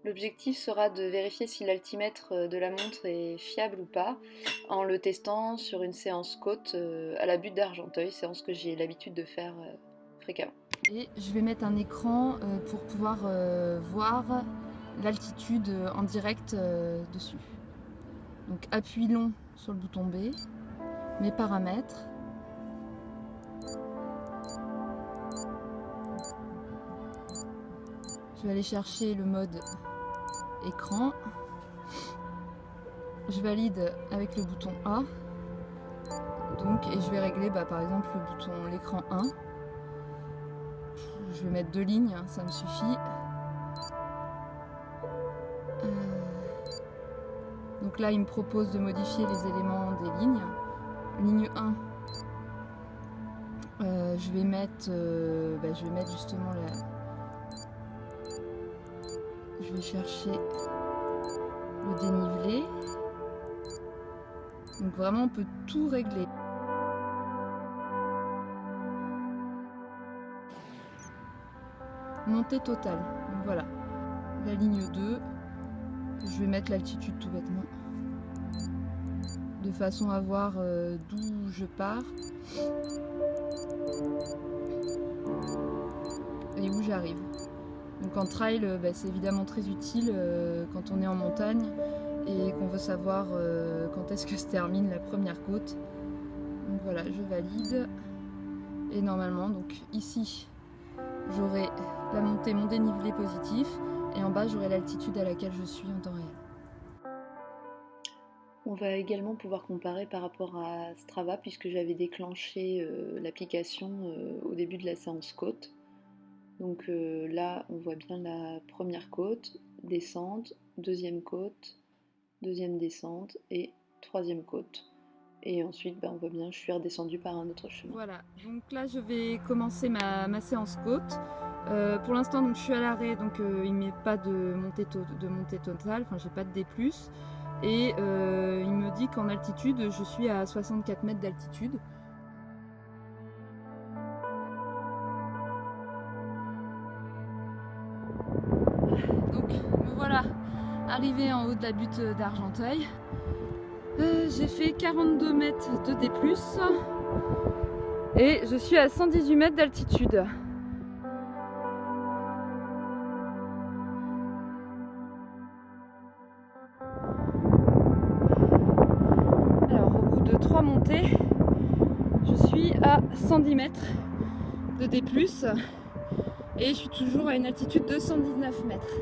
L'objectif sera de vérifier si l'altimètre de la montre est fiable ou pas en le testant sur une séance côte à la butte d'Argenteuil, séance que j'ai l'habitude de faire fréquemment. Et je vais mettre un écran pour pouvoir voir l'altitude en direct dessus. Donc appui long sur le bouton B, mes paramètres. Je vais aller chercher le mode écran. Je valide avec le bouton A. Donc, et je vais régler par exemple le bouton l'écran 1. Je vais mettre 2 lignes, ça me suffit. Donc là, il me propose de modifier les éléments des lignes. Ligne 1, je vais mettre justement la... Je vais chercher le dénivelé. Donc vraiment, on peut tout régler. Montée totale. Donc voilà, la ligne 2. Je vais mettre l'altitude tout bêtement, de façon à voir d'où je pars et où j'arrive. Donc en trail, c'est évidemment très utile quand on est en montagne et qu'on veut savoir quand est-ce que se termine la première côte. Donc voilà, je valide. Et normalement, donc ici, j'aurai la montée, mon dénivelé positif, et en bas, j'aurai l'altitude à laquelle je suis en temps réel. On va également pouvoir comparer par rapport à Strava, puisque j'avais déclenché l'application au début de la séance côte. Donc là, on voit bien la première côte, descente, deuxième côte, deuxième descente et troisième côte. Et ensuite, on voit bien, je suis redescendue par un autre chemin. Voilà, donc là, je vais commencer ma séance côte. Pour l'instant, donc je suis à l'arrêt, donc il ne met pas de montée totale, enfin j'ai pas de D+. Et il me dit qu'en altitude, je suis à 64 mètres d'altitude. Donc me voilà arrivée en haut de la butte d'Argenteuil. J'ai fait 42 mètres de D+, et je suis à 118 mètres d'altitude. Alors au bout de 3 montées, je suis à 110 mètres de D+, et je suis toujours à une altitude de 119 mètres.